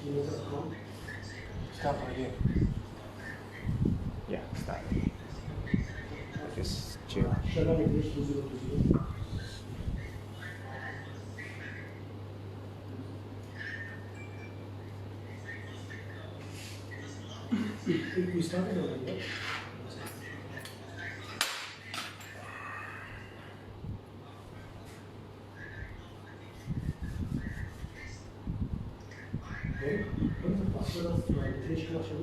Start right here. Yeah, start. Just chill. We started already, right? What is the password of British Commercial?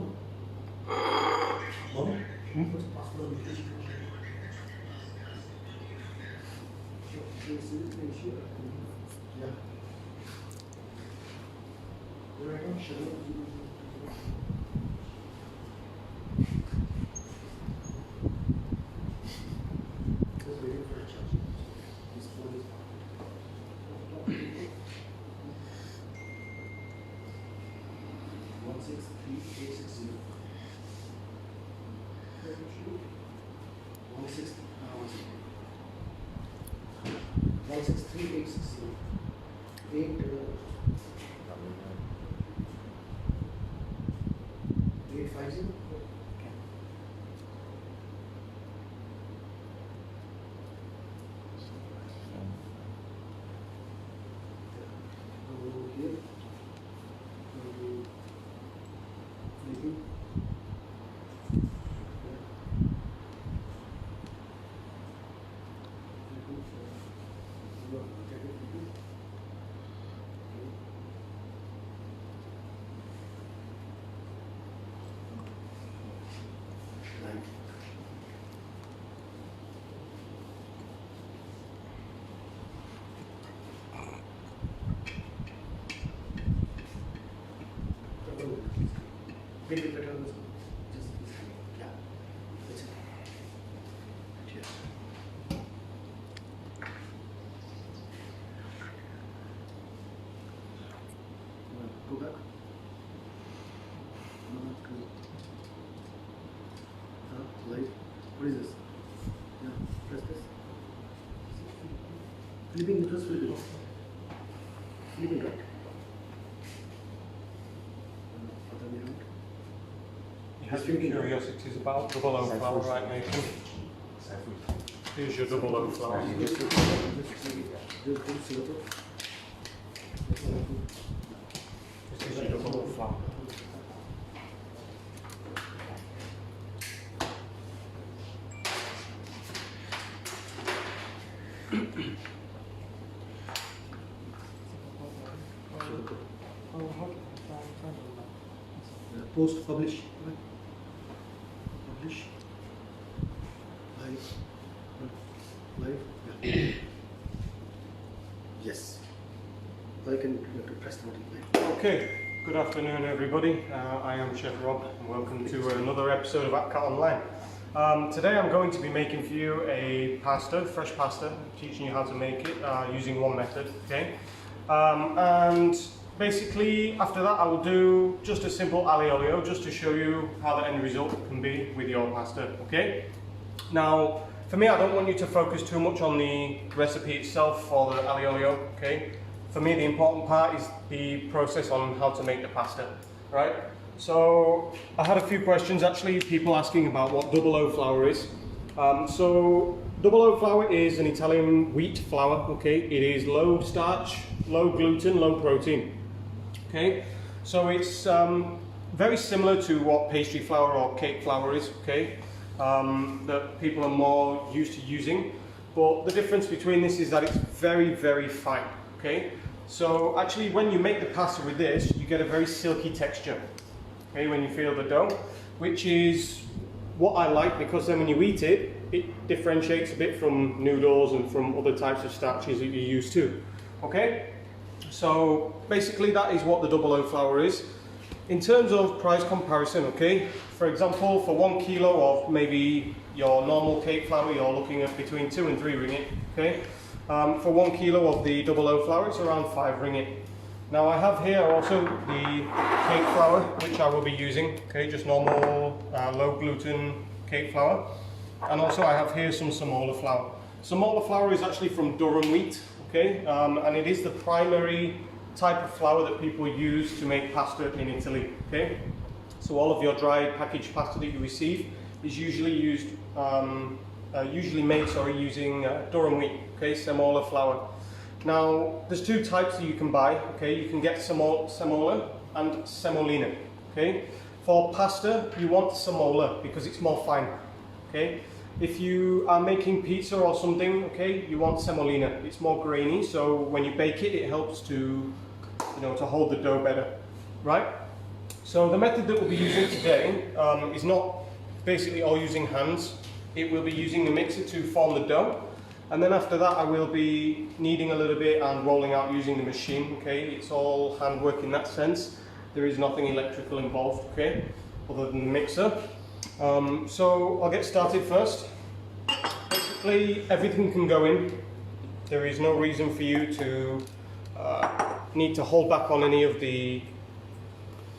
What's the password of British Commercial? Yeah. Right on, shut up. Just waiting for a charge. This phone is One six three eight six zero. 163,860. 850. Over here. Maybe better on this one. Just yeah. That's it. Cheers. Go back. Light. What is this? Yeah. Press this. Flipping the first flipping. Flipping right. Other way around. You have your curiosities about double O flour, right, Nathan? Here's your double O flour. This is your double O flour. Post publish. Publish. Live. Live. Yeah. Yes. I can you have to press the button. Okay, good afternoon everybody. I am Chef Rob and welcome to another episode of AtCat Online. Today I'm going to be making for you a pasta, fresh pasta, teaching you how to make it using one method, okay? And basically after that I will do just a simple aglio olio just to show you how the end result can be with your pasta, okay? Now, for me I don't want you to focus too much on the recipe itself for the aglio olio, okay? For me the important part is the process on how to make the pasta, right? So I had a few questions actually, people asking about what double O flour is. So double O flour is an Italian wheat flour, okay? It is low starch, low gluten, low protein, okay? So it's very similar to what pastry flour or cake flour is, okay? That people are more used to using. But the difference between this is that it's very, very fine, okay? So actually when you make the pasta with this, you get a very silky texture, okay, when you feel the dough, which is what I like because then when you eat it, it differentiates a bit from noodles and from other types of starches that you're used to, okay? So basically that is what the double O flour is. In terms of price comparison, okay, for example, for 1 kilo of maybe your normal cake flour, you're looking at between 2 and 3 ringgit, okay? For 1 kilo of the double O flour, it's around 5 ringgit. Now I have here also the cake flour, which I will be using, okay, just normal low gluten cake flour. And also I have here some semola flour. Semola flour is actually from durum wheat, okay, and it is the primary type of flour that people use to make pasta in Italy. Okay, so all of your dry packaged pasta that you receive is usually made using durum wheat. Okay, semola flour. Now there's two types that you can buy. Okay, you can get semola and semolina. Okay, for pasta you want semola because it's more fine. Okay, if you are making pizza or something, okay, you want semolina. It's more grainy, so when you bake it, it helps to, to hold the dough better, right? So the method that we'll be using today is not basically all using hands. It will be using the mixer to form the dough, and then after that I will be kneading a little bit and rolling out using the machine. Okay, it's all handwork in that sense. There is nothing electrical involved, okay, other than the mixer. So I'll get started first. Basically everything can go in. There is no reason for you to need to hold back on any of the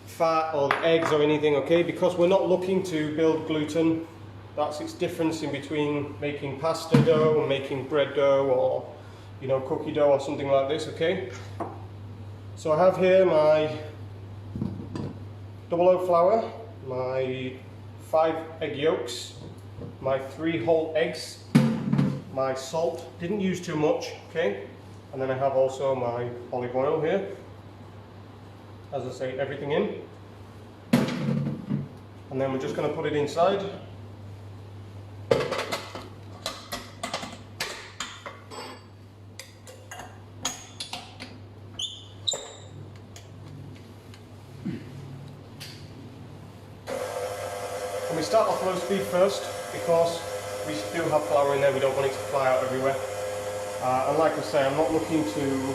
fat or the eggs or anything, okay, because we're not looking to build gluten. That's its difference in between making pasta dough and making bread dough or cookie dough or something like this, okay. So I have here my double O flour, my 5 egg yolks, my 3 whole eggs, my salt, didn't use too much, okay, and then I have also my olive oil here. As I say, everything in, and then we're just going to put it inside. And we start off low speed first because we do have flour in there, we don't want it to fly out everywhere. And like I say, I'm not looking to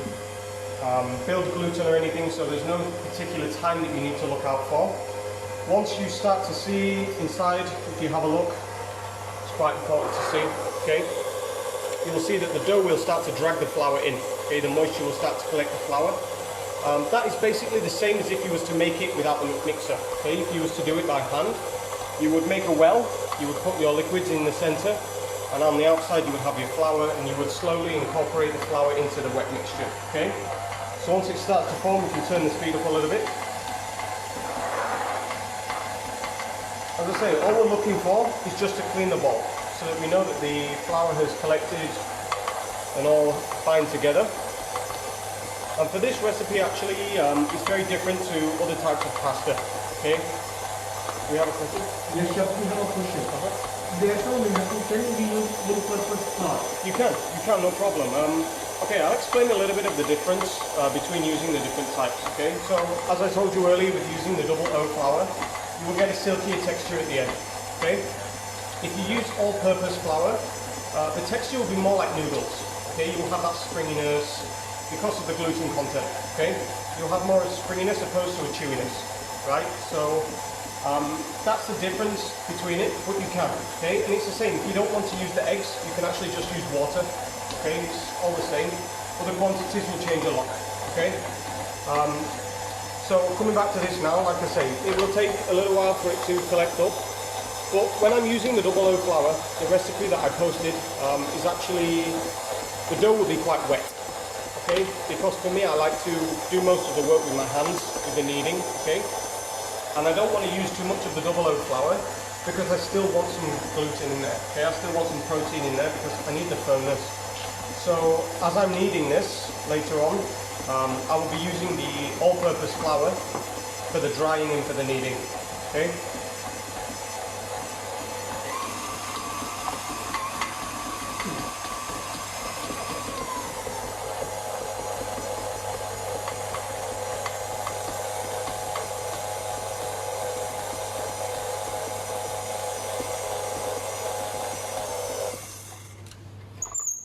build gluten or anything, so there's no particular time that you need to look out for. Once you start to see inside, if you have a look, it's quite important to see, okay? You'll see that the dough will start to drag the flour in, okay? The moisture will start to collect the flour. That is basically the same as if you was to make it without the mixer, okay? If you was to do it by hand, you would make a well, you would put your liquids in the center, and on the outside you would have your flour, and you would slowly incorporate the flour into the wet mixture, okay? So once it starts to form, you can turn the speed up a little bit. As I say, all we're looking for is just to clean the bowl, so that we know that the flour has collected and all bind together. And for this recipe actually, it's very different to other types of pasta, okay? We have a question? Yes, chef, we have a question. There's no miracle. Can we use all-purpose flour? You can, no problem. Okay, I'll explain a little bit of the difference between using the different types, okay? So, as I told you earlier, with using the double O flour, you will get a silkier texture at the end, okay? If you use all-purpose flour, the texture will be more like noodles, okay? You will have that springiness because of the gluten content, okay? You'll have more springiness opposed to a chewiness, right? So, that's the difference between it, but you can, okay? And it's the same, if you don't want to use the eggs, you can actually just use water, okay? It's all the same, but the quantities will change a lot, okay? So coming back to this now, like I say, it will take a little while for it to collect up, but when I'm using the double O flour, the recipe that I posted is actually, the dough will be quite wet, okay? Because for me, I like to do most of the work with my hands, with the kneading, okay? And I don't want to use too much of the double O flour because I still want some gluten in there, okay? I still want some protein in there because I need the firmness. So as I'm kneading this later on, I will be using the all-purpose flour for the drying and for the kneading, okay?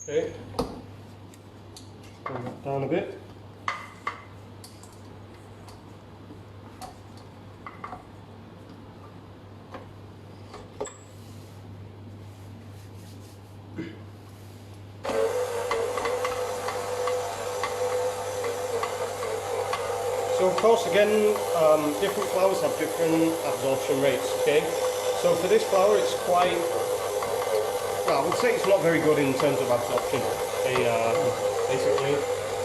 Okay, bring that down a bit. So of course, again, different flours have different absorption rates, okay? So for this flour, it's quite, well, I would say it's not very good in terms of absorption, okay, basically.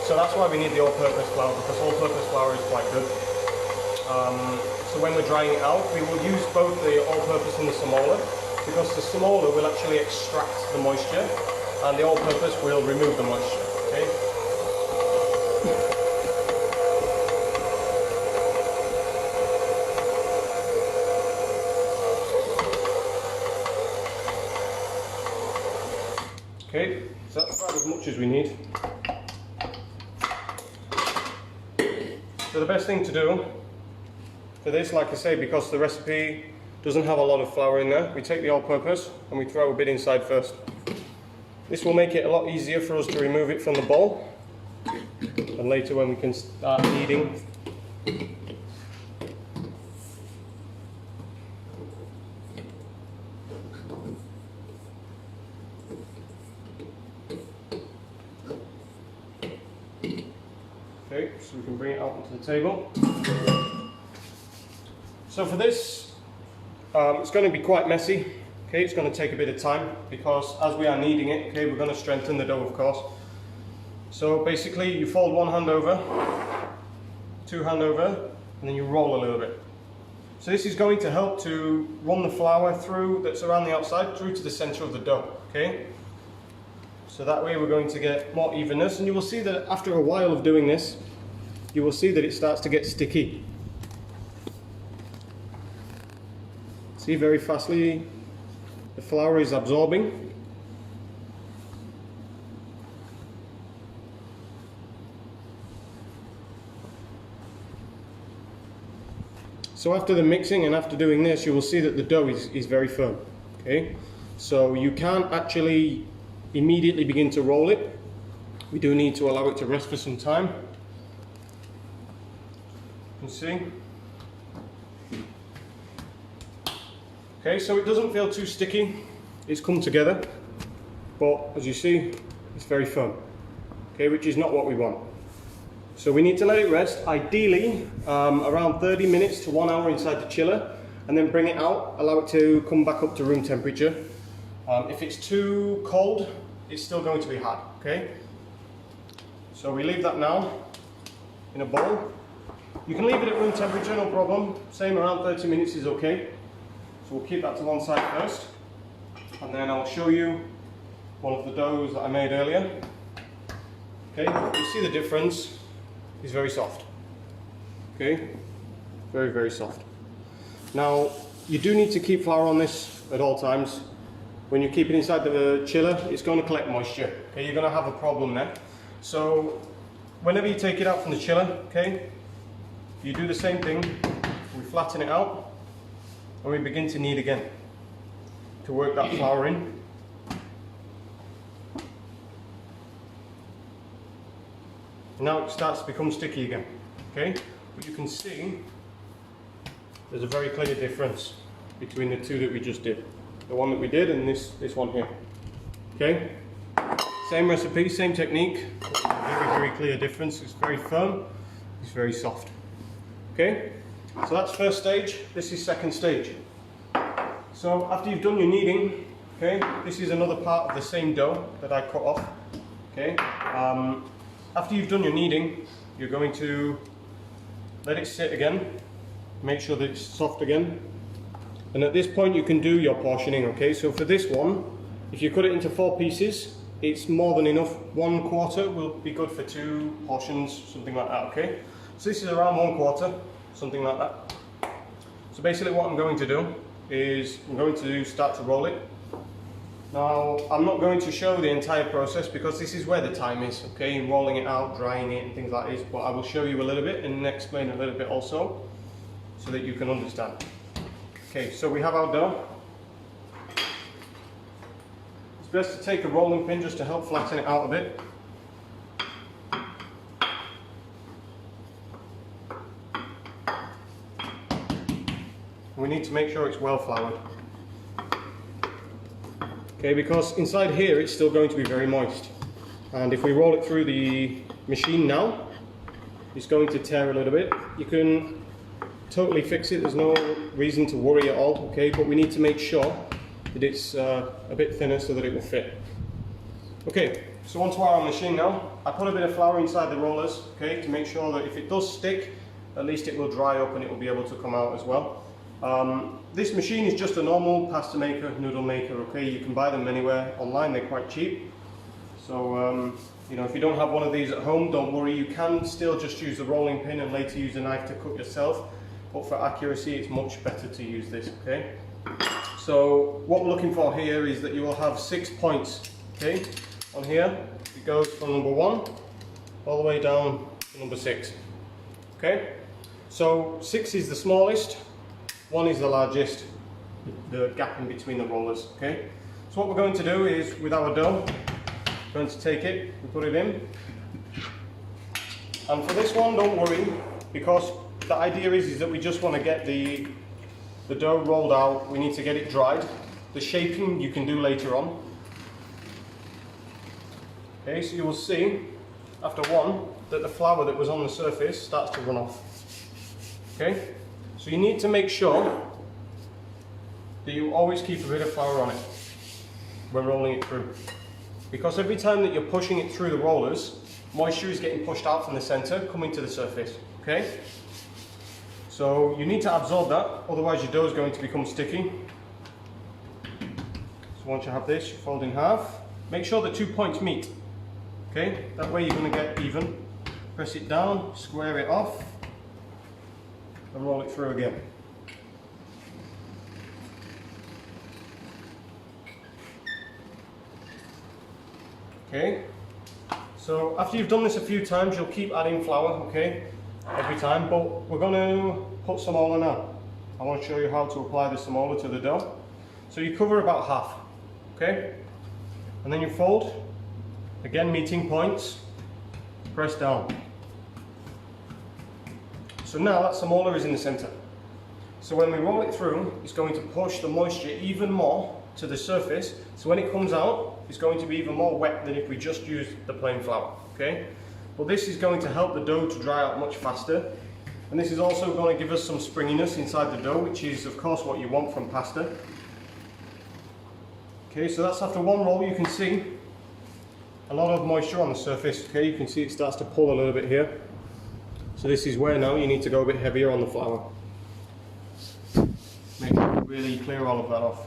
So that's why we need the all-purpose flour, because all-purpose flour is quite good. So when we're drying it out, we will use both the all-purpose and the semola, because the semola will actually extract the moisture and the all-purpose will remove the moisture. Okay? Okay, so that's about as much as we need. So the best thing to do for this, like I say, because the recipe doesn't have a lot of flour in there, we take the all-purpose and we throw a bit inside first. This will make it a lot easier for us to remove it from the bowl, and later when we can start kneading. Okay, so we can bring it out onto the table. So for this, it's going to be quite messy. Okay, it's going to take a bit of time because as we are kneading it, okay, we're going to strengthen the dough, of course. So basically, you fold one hand over, two hand over, and then you roll a little bit. So this is going to help to run the flour through that's around the outside through to the center of the dough. Okay. So that way we're going to get more evenness, and you will see that after a while of doing this, you will see that it starts to get sticky. See, very fastly the flour is absorbing. So after the mixing and after doing this, you will see that the dough is very firm. Okay, so you can't actually immediately begin to roll it. We do need to allow it to rest for some time. You can see. Okay, so it doesn't feel too sticky. It's come together, but as you see, it's very firm. Okay, which is not what we want. So we need to let it rest, ideally around 30 minutes to 1 hour inside the chiller, and then bring it out, allow it to come back up to room temperature. If it's too cold, it's still going to be hard, okay? So we leave that now in a bowl. You can leave it at room temperature, no problem. Same, around 30 minutes is okay. So we'll keep that to one side first, and then I'll show you one of the doughs that I made earlier. Okay, you see the difference. It's very soft. Okay, very, very soft. Now, you do need to keep flour on this at all times. When you keep it inside the chiller, it's going to collect moisture. Okay, you're going to have a problem there. So, whenever you take it out from the chiller, okay, you do the same thing. We flatten it out, and we begin to knead again to work that flour in. Now it starts to become sticky again, okay? But you can see there's a very clear difference between the two that we just did. The one that we did and this one here, okay? Same recipe, same technique, very, very clear difference. It's very firm, it's very soft, okay? So that's first stage, this is second stage. So after you've done your kneading, okay, this is another part of the same dough that I cut off, okay? After you've done your kneading, you're going to let it sit again, make sure that it's soft again, and at this point you can do your portioning, okay? So for this one, if you cut it into 4 pieces, it's more than enough. 1/4 will be good for 2 portions, something like that, okay? So this is around 1/4, something like that. So basically what I'm going to do is I'm going to start to roll it. Now, I'm not going to show the entire process because this is where the time is, okay, in rolling it out, drying it and things like this, but I will show you a little bit and explain a little bit also so that you can understand. Okay, so we have our dough. It's best to take a rolling pin just to help flatten it out a bit. We need to make sure it's well floured. Okay, because inside here it's still going to be very moist. And if we roll it through the machine now, it's going to tear a little bit. You can totally fix it, there's no reason to worry at all, okay? But we need to make sure that it's a bit thinner so that it will fit. Okay, So onto our machine now. I put a bit of flour inside the rollers, okay, to make sure that if it does stick, at least it will dry up and it will be able to come out as well. This machine is just a normal pasta maker, noodle maker, okay? You can buy them anywhere online, they're quite cheap. So, you know, if you don't have one of these at home, don't worry, you can still just use the rolling pin and later use a knife to cut yourself. But for accuracy, it's much better to use this, okay? So, what we're looking for here is that you will have 6 points, okay? On here, it goes from number 1 all the way down to number 6, okay? So 6 is the smallest, 1 is the largest, the gap in between the rollers, okay? So what we're going to do is, with our dough, we're going to take it, we put it in. And for this one, don't worry, because the idea is that we just want to get the dough rolled out, we need to get it dried. The shaping you can do later on. Okay, so you will see, after 1, that the flour that was on the surface starts to run off. Okay, so you need to make sure that you always keep a bit of flour on it when rolling it through. Because every time that you're pushing it through the rollers, moisture is getting pushed out from the center, coming to the surface. Okay, so you need to absorb that, otherwise your dough is going to become sticky. So once you have this, you fold in half. Make sure the 2 points meet. Okay, that way you're going to get even. Press it down, square it off, and roll it through again. Okay, so after you've done this a few times, you'll keep adding flour, okay, every time, but we're going to put semola now. I want to show you how to apply the semola to the dough. So you cover about half, okay, and then you fold, again meeting points, press down. So now that semola is in the center. So when we roll it through, it's going to push the moisture even more to the surface. So when it comes out, it's going to be even more wet than if we just used the plain flour, okay? But this is going to help the dough to dry out much faster. And this is also going to give us some springiness inside the dough, which is of course what you want from pasta. Okay, so that's after 1 roll. You can see a lot of moisture on the surface, okay? You can see it starts to pull a little bit here. So this is where now you need to go a bit heavier on the flour. Make it really clear all of that off.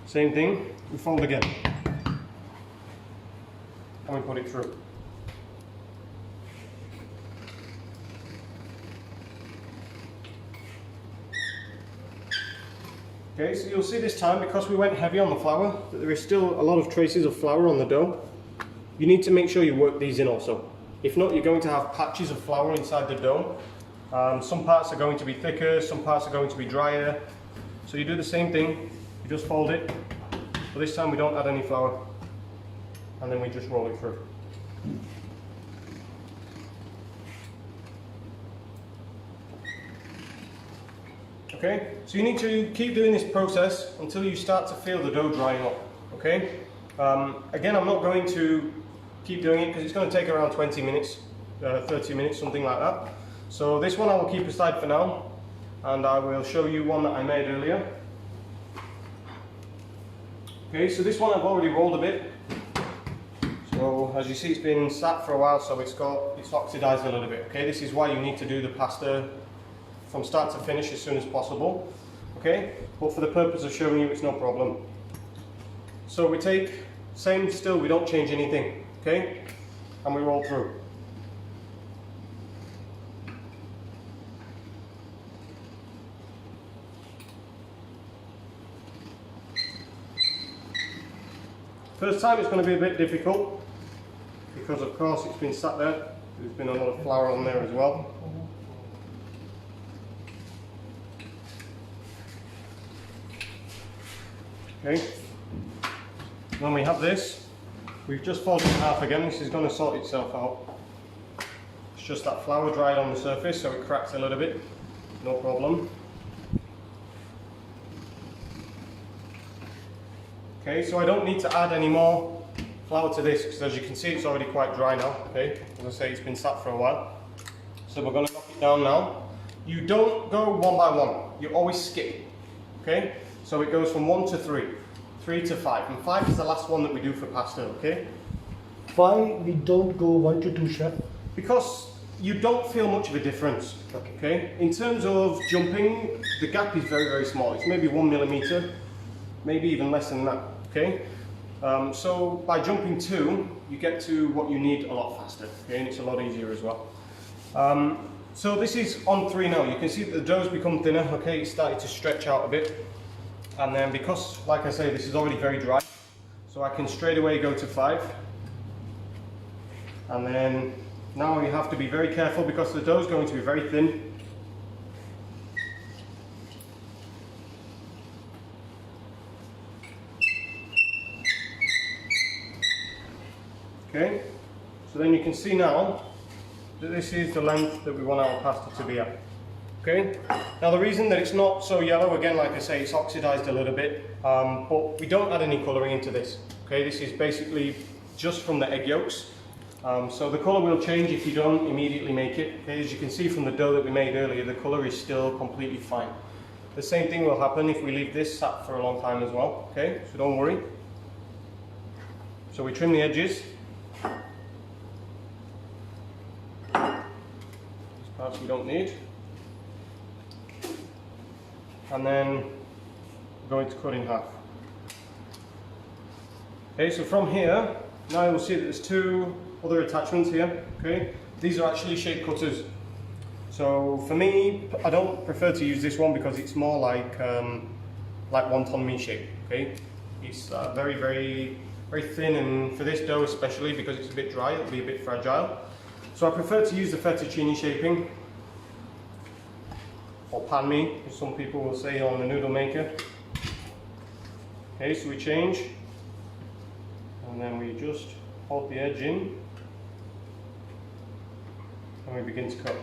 Same thing, we fold again. And we put it through. Okay, so you'll see this time, because we went heavy on the flour, that there is still a lot of traces of flour on the dough. You need to make sure you work these in also. If not, you're going to have patches of flour inside the dough. Some parts are going to be thicker, some parts are going to be drier. So you do the same thing, you just fold it. But this time we don't add any flour. And then we just roll it through. Okay, so you need to keep doing this process until you start to feel the dough drying up. Okay, again, I'm not going to keep doing it because it's going to take around 20 minutes, 30 minutes, something like that. So this one I will keep aside for now, and I will show you one that I made earlier. Okay, so this one I've already rolled a bit. So as you see, it's been sat for a while, so it's oxidized a little bit. Okay, this is why you need to do the pasta from start to finish as soon as possible. Okay, but for the purpose of showing you, it's no problem. So we take, same still, we don't change anything. Okay, and we roll through. First time it's going to be a bit difficult because of course it's been sat there. There's been a lot of flour on there as well. Okay, when we have this, we've just folded in half again. This is going to sort itself out. It's just that flour dried on the surface, so it cracks a little bit, no problem. Okay, so I don't need to add any more flour to this because as you can see it's already quite dry now. Okay, as I say, it's been sat for a while. So we're going to knock it down now. You don't go one by one, you always skip, okay? So it goes from 1 to 3, 3 to 5, and 5 is the last one that we do for pasta, okay? Why we don't go 1 to 2, chef? Because you don't feel much of a difference, okay? In terms of jumping, the gap is very, very small. It's maybe 1 millimeter, maybe even less than that, okay? So by jumping 2, you get to what you need a lot faster, okay? And it's a lot easier as well. So this is on 3 now. You can see that the dough's become thinner, okay? It's started to stretch out a bit. And then because, like I say, this is already very dry, so I can straight away go to 5. And then now you have to be very careful because the dough is going to be very thin. Okay, so then you can see now that this is the length that we want our pasta to be at. Okay, now the reason that it's not so yellow, again, like I say, it's oxidized a little bit, but we don't add any colouring into this. Okay, this is basically just from the egg yolks. So the colour will change if you don't immediately make it. Okay, as you can see from the dough that we made earlier, the colour is still completely fine. The same thing will happen if we leave this sat for a long time as well. Okay, so don't worry. So we trim the edges. These parts we don't need. And then we're going to cut in half. Okay, so from here, now you'll see that there's 2 other attachments here. Okay, these are actually shape cutters. So for me, I don't prefer to use this one because it's more like wonton mee shape. Okay, it's very, very, very thin, and for this dough especially because it's a bit dry, it'll be a bit fragile. So I prefer to use the fettuccine shaping, or pan mee, as some people will say on the noodle maker. Okay, so we change, and then we just hold the edge in, and we begin to cut.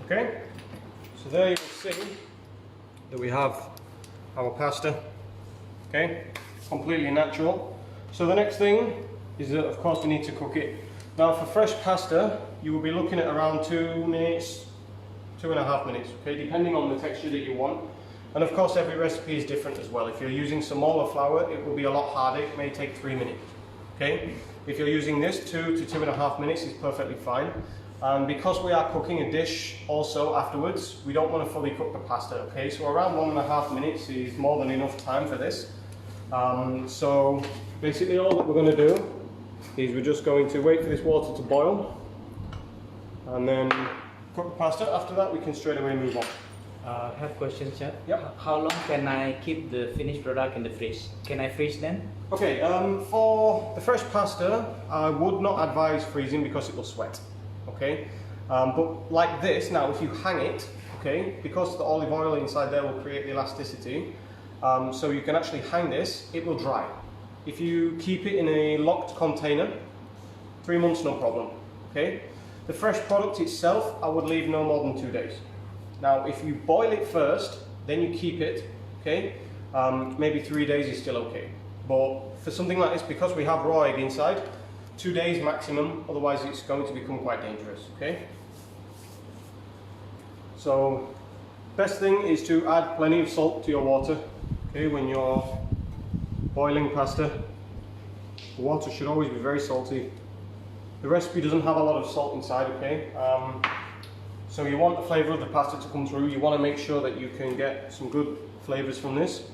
Okay, so there you will see that we have our pasta, okay, completely natural. So the next thing is that, of course, we need to cook it. Now for fresh pasta, you will be looking at around 2 minutes, 2.5 minutes, okay, depending on the texture that you want. And of course, every recipe is different as well. If you're using semola flour, it will be a lot harder. It may take 3 minutes, okay? If you're using this, 2 to 2.5 minutes is perfectly fine. And because we are cooking a dish also afterwards, we don't want to fully cook the pasta, okay? So around 1.5 minutes is more than enough time for this. So basically all that we're going to do is we're just going to wait for this water to boil and then cook the pasta. After that we can straight away move on. I have question, chef. Yep. How long can I keep the finished product in the fridge? Can I freeze them? Okay, for the fresh pasta I would not advise freezing because it will sweat, okay? But like this, now if you hang it, okay, because the olive oil inside there will create the elasticity, so you can actually hang this, it will dry. If you keep it in a locked container, 3 months, no problem, okay? The fresh product itself, I would leave no more than 2 days. Now, if you boil it first, then you keep it, okay? Maybe 3 days is still okay. But for something like this, because we have raw egg inside, 2 days maximum, otherwise it's going to become quite dangerous, okay? So, best thing is to add plenty of salt to your water, okay, when you're boiling pasta. The water should always be very salty. The recipe doesn't have a lot of salt inside, okay? So you want the flavour of the pasta to come through. You want to make sure that you can get some good flavours from this.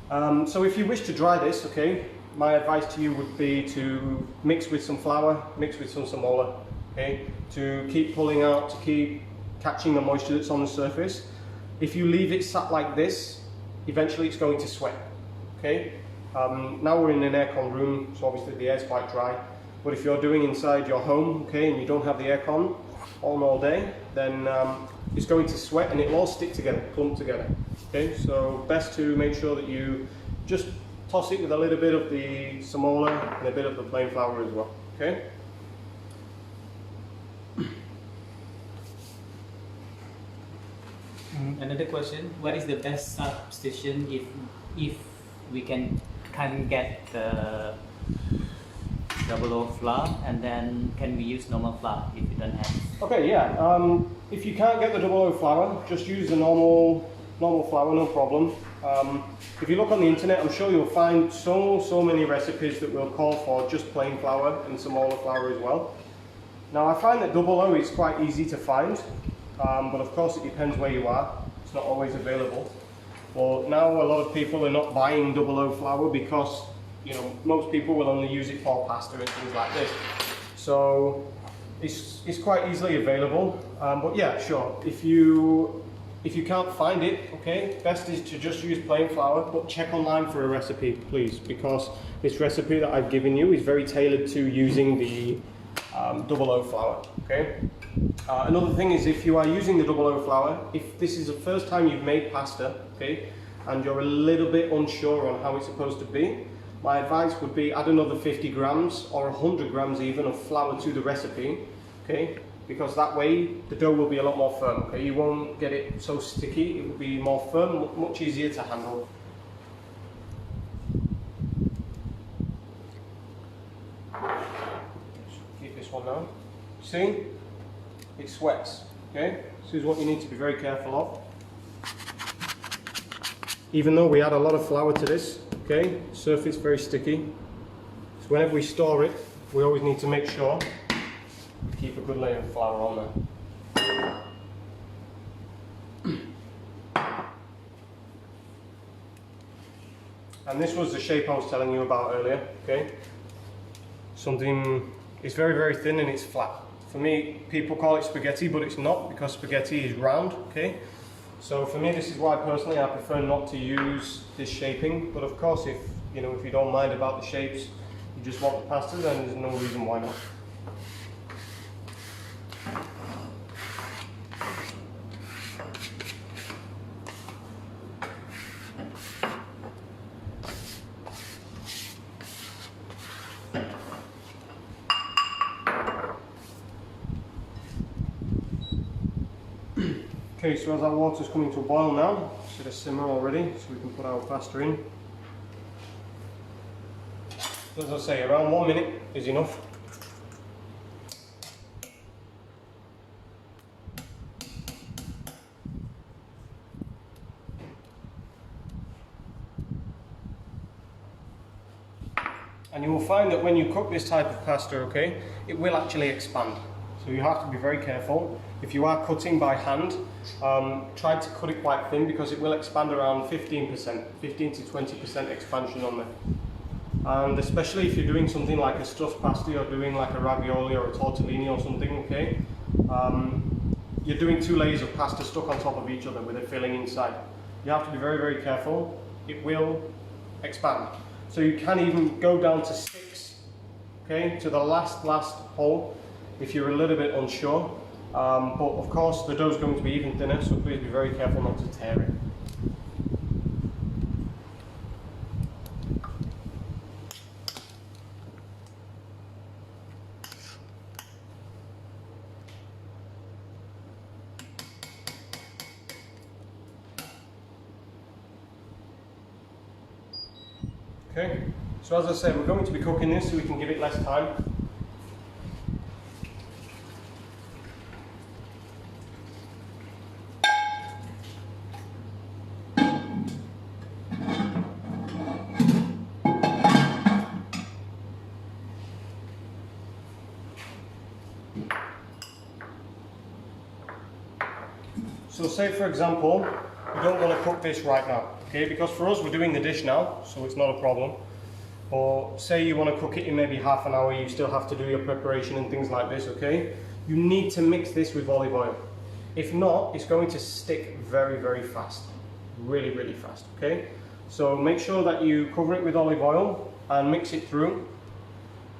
So if you wish to dry this, okay, my advice to you would be to mix with some flour, mix with some semola, okay, to keep pulling out, to keep catching the moisture that's on the surface. If you leave it sat like this, eventually it's going to sweat, okay? Now we're in an aircon room, so obviously the air's quite dry. But if you're doing inside your home, okay, and you don't have the aircon on all day, then it's going to sweat and it'll all stick together, clump together. Okay, so best to make sure that you just toss it with a little bit of the semola and a bit of the plain flour as well. Okay. Another question: what is the best substitution if we can get the double O flour, and then can we use normal flour if you don't have? Okay, yeah. If you can't get the double O flour, just use the normal flour, no problem. If you look on the internet, I'm sure you'll find so many recipes that will call for just plain flour and some Ola flour as well. Now I find that double O is quite easy to find, but of course it depends where you are. It's not always available. Well, now a lot of people are not buying double O flour because, you know, most people will only use it for pasta and things like this. So it's quite easily available. But yeah, sure. If you can't find it, okay, best is to just use plain flour, but check online for a recipe, please, because this recipe that I've given you is very tailored to using the double O flour, okay? Another thing is, if you are using the double O flour, if this is the first time you've made pasta, okay, and you're a little bit unsure on how it's supposed to be, my advice would be add another 50 grams or 100 grams even of flour to the recipe, okay? Because that way the dough will be a lot more firm, okay? You won't get it so sticky, it will be more firm, much easier to handle. Keep this one down. See? It sweats, okay? This is what you need to be very careful of. Even though we add a lot of flour to this, okay, surface very sticky. So whenever we store it, we always need to make sure we keep a good layer of flour on there. And this was the shape I was telling you about earlier, okay? Something, it's very thin and it's flat. For me, people call it spaghetti, but it's not, because spaghetti is round, okay? So for me, this is why personally I prefer not to use this shaping. But of course, if you don't mind about the shapes, you just want the pasta, then there's no reason why not. Okay, so as our water's coming to a boil now, it's at a simmer already, so we can put our pasta in. As I say, around 1 minute is enough. And you will find that when you cook this type of pasta, okay, it will actually expand. So you have to be very careful. If you are cutting by hand, try to cut it quite thin, because it will expand around 15%, 15 to 20% expansion on there. And especially if you're doing something like a stuffed pasta, or doing like a ravioli or a tortellini or something, okay, you're doing 2 layers of pasta stuck on top of each other with a filling inside. You have to be very careful. It will expand. So you can even go down to 6, okay, to the last hole, if you're a little bit unsure. But of course the dough is going to be even thinner, so please be very careful not to tear it. Okay, so as I said, we're going to be cooking this so we can give it less time. So say for example, we don't want to cook this right now, okay? Because for us, we're doing the dish now, so it's not a problem. Or say you want to cook it in maybe half an hour, you still have to do your preparation and things like this, okay? You need to mix this with olive oil. If not, it's going to stick very fast, really fast, okay? So make sure that you cover it with olive oil and mix it through.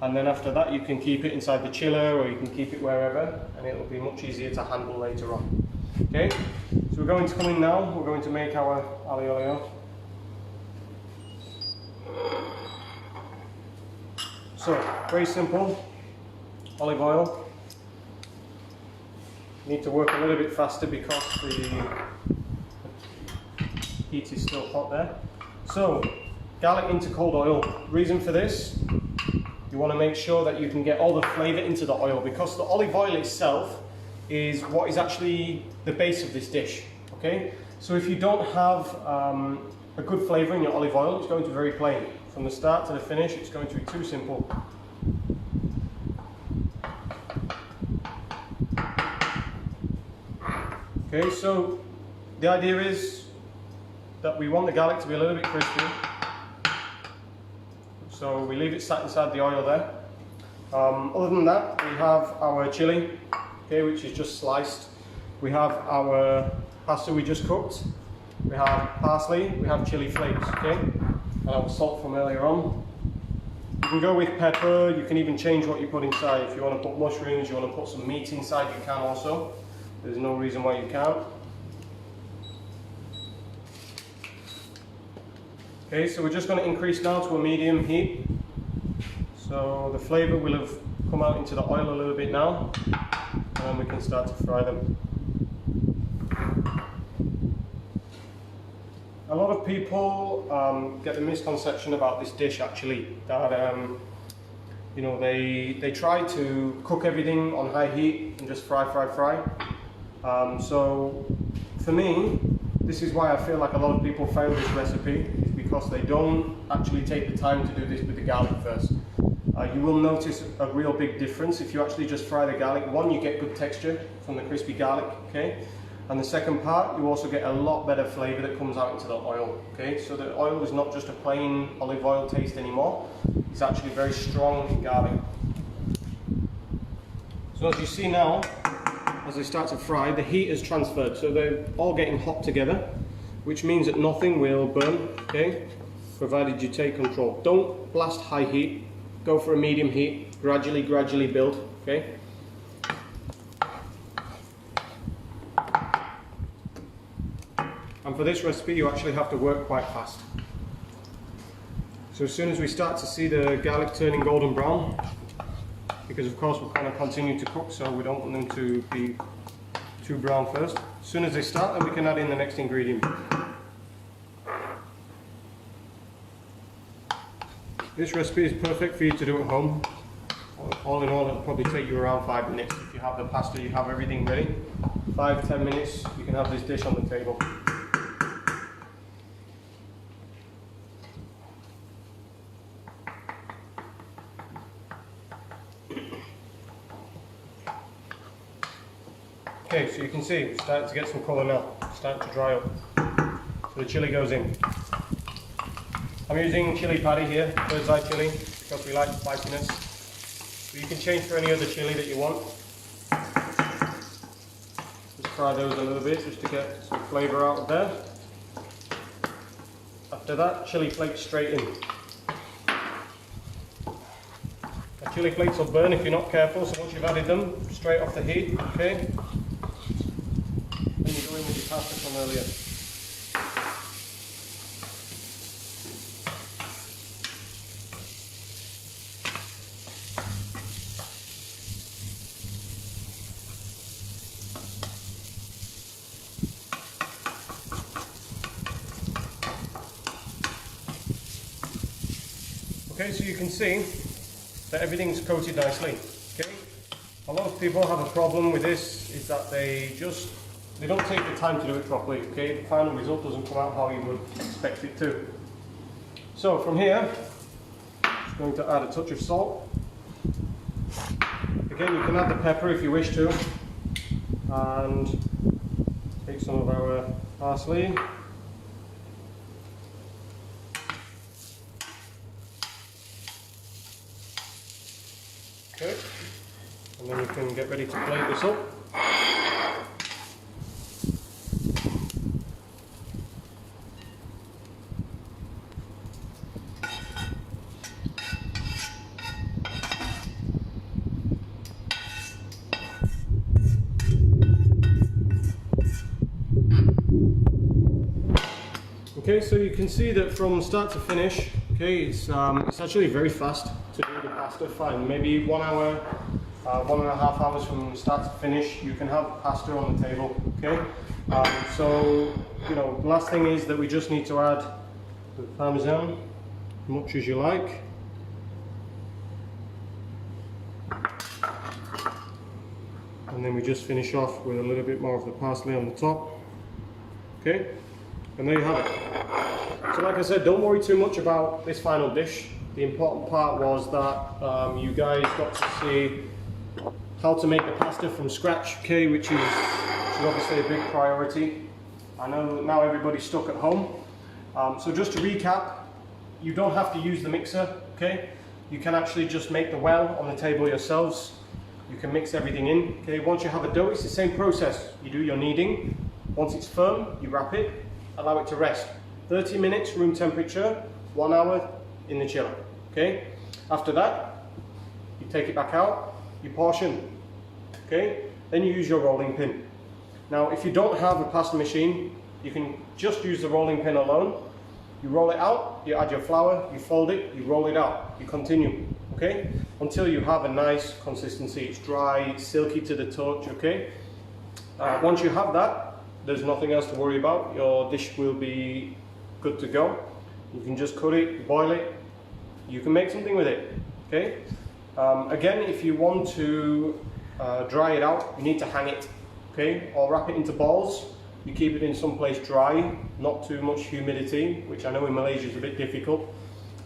And then after that, you can keep it inside the chiller, or you can keep it wherever, and it will be much easier to handle later on. Okay, so we're going to come in now, we're going to make our aglio olio. So, very simple, olive oil. Need to work a little bit faster because the heat is still hot there. So, garlic into cold oil. Reason for this, you want to make sure that you can get all the flavour into the oil, because the olive oil itself is what is actually the base of this dish. Okay, so if you don't have a good flavour in your olive oil, it's going to be very plain. From the start to the finish, it's going to be too simple. Okay, so the idea is that we want the garlic to be a little bit crispy. So we leave it sat inside the oil there. Other than that, we have our chili, okay, which is just sliced. We have our pasta we just cooked. We have parsley, we have chili flakes, okay, and our salt from earlier on. You can go with pepper, you can even change what you put inside. If you want to put mushrooms, you want to put some meat inside, you can also. There's no reason why you can't. Okay, so we're just going to increase now to a medium heat. So the flavour will have come out into the oil a little bit now, and then we can start to fry them. A lot of people get the misconception about this dish actually, that you know, they try to cook everything on high heat and just fry. So for me, this is why I feel like a lot of people fail this recipe, is because they don't actually take the time to do this with the garlic first. You will notice a real big difference if you actually just fry the garlic. One, you get good texture from the crispy garlic, okay? And the second part, you also get a lot better flavour that comes out into the oil, okay? So the oil is not just a plain olive oil taste anymore, it's actually very strong in garlic. So as you see now, as they start to fry, the heat has transferred, so they're all getting hot together, which means that nothing will burn, okay, provided you take control. Don't blast high heat, go for a medium heat, gradually build, okay. And for this recipe, you actually have to work quite fast. So as soon as we start to see the garlic turning golden brown, because of course we're going to continue to cook, so we don't want them to be too brown first. As soon as they start, then we can add in the next ingredient. This recipe is perfect for you to do at home. All in all, it'll probably take you around 5 minutes. If you have the pasta, you have everything ready. 5-10 minutes, you can have this dish on the table. Okay, so you can see it's starting to get some colour now, it's starting to dry up. So the chilli goes in. I'm using chilli paddy here, bird's eye chilli, because we like spiciness. So you can change for any other chilli that you want. Just fry those a little bit just to get some flavour out of there. After that, chilli flakes straight in. The chilli flakes will burn if you're not careful, so once you've added them, straight off the heat, okay? Then you go in with your pasta from earlier. Okay, so you can see that everything's coated nicely. Okay, a lot of people have a problem with this, is that they don't take the time to do it properly. Okay, the final result doesn't come out how you would expect it to. So from here, I'm just going to add a touch of salt. Again, you can add the pepper if you wish to, and take some of our parsley. Okay, and then we can get ready to plate this up. Okay, so you can see that from start to finish, okay, it's actually very fast to do the pasta. Fine, maybe 1 hour, 1.5 hours from start to finish, you can have pasta on the table. Okay, so you know, the last thing is that we just need to add the parmesan. much as you like. And then we just finish off with a little bit more of the parsley on the top. Okay, and there you have it. So like I said, don't worry too much about this final dish. The important part was that you guys got to see how to make the pasta from scratch, okay, which is obviously a big priority. I know now everybody's stuck at home. So just to recap, you don't have to use the mixer, okay? You can actually just make the well on the table yourselves. You can mix everything in, okay? Once you have a dough, it's the same process. You do your kneading. Once it's firm, you wrap it, allow it to rest. 30 minutes, room temperature, 1 hour in the chiller, okay? After that, you take it back out, you portion, okay? Then you use your rolling pin. Now, if you don't have a pasta machine, you can just use the rolling pin alone. You roll it out, you add your flour, you fold it, you roll it out, you continue, okay? Until you have a nice consistency. It's dry, it's silky to the touch, okay? Once you have that, there's nothing else to worry about. Your dish will be good to go. You can just cut it, boil it, you can make something with it, okay? Again, if you want to dry it out, you need to hang it, okay? Or wrap it into balls. You keep it in some place dry, not too much humidity, which I know in Malaysia is a bit difficult,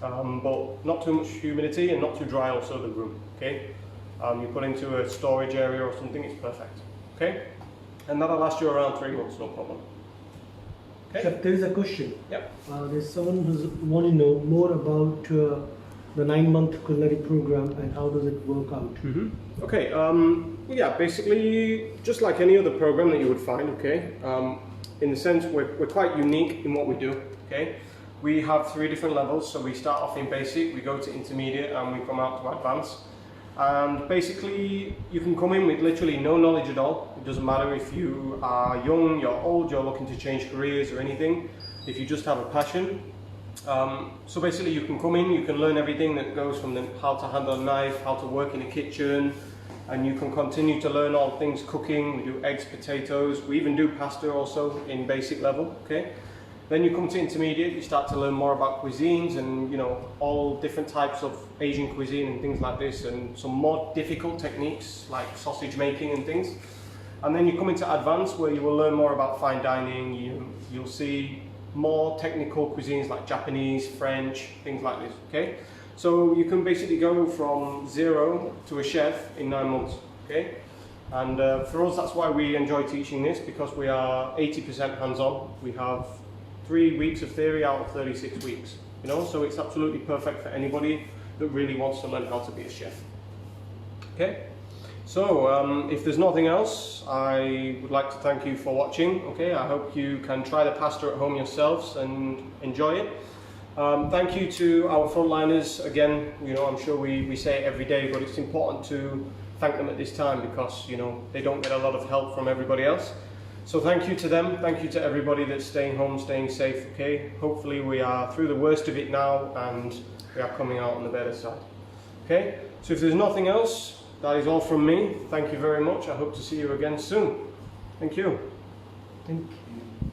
but not too much humidity and not too dry also the room, okay? You put into a storage area or something, it's perfect, okay? And that'll last you around 3 months, no problem. Okay? Chef, there is a question. Yep. There's someone who's want to know more about the 9-month culinary program and how does it work out. Okay, yeah, basically just like any other program that you would find, okay, in the sense we're quite unique in what we do, okay. We have 3 different levels, so we start off in basic, we go to intermediate, and we come out to advanced. And basically you can come in with literally no knowledge at all. It doesn't matter if you are young, you're old, you're looking to change careers or anything, if you just have a passion. So basically you can come in, you can learn everything that goes from how to handle a knife, how to work in a kitchen, and you can continue to learn all things cooking. We do eggs, potatoes, we even do pasta also in basic level, okay? Then you come to intermediate, you start to learn more about cuisines and, you know, all different types of Asian cuisine and things like this, and some more difficult techniques like sausage making and things. And then you come into advanced, where you will learn more about fine dining. You'll see more technical cuisines like Japanese, French, things like this, okay? So you can basically go from 0 to a chef in 9 months, okay? And for us, that's why we enjoy teaching this, because we are 80% hands-on. We have 3 weeks of theory out of 36 weeks, you know? So it's absolutely perfect for anybody that really wants to learn how to be a chef, okay? So, if there's nothing else, I would like to thank you for watching, okay? I hope you can try the pasta at home yourselves and enjoy it. Thank you to our frontliners. Again, you know, I'm sure we say it every day, but it's important to thank them at this time because, you know, they don't get a lot of help from everybody else. So thank you to them. Thank you to everybody that's staying home, staying safe, okay? Hopefully we are through the worst of it now and we are coming out on the better side, okay? So if there's nothing else, that is all from me. Thank you very much. I hope to see you again soon. Thank you. Thank you.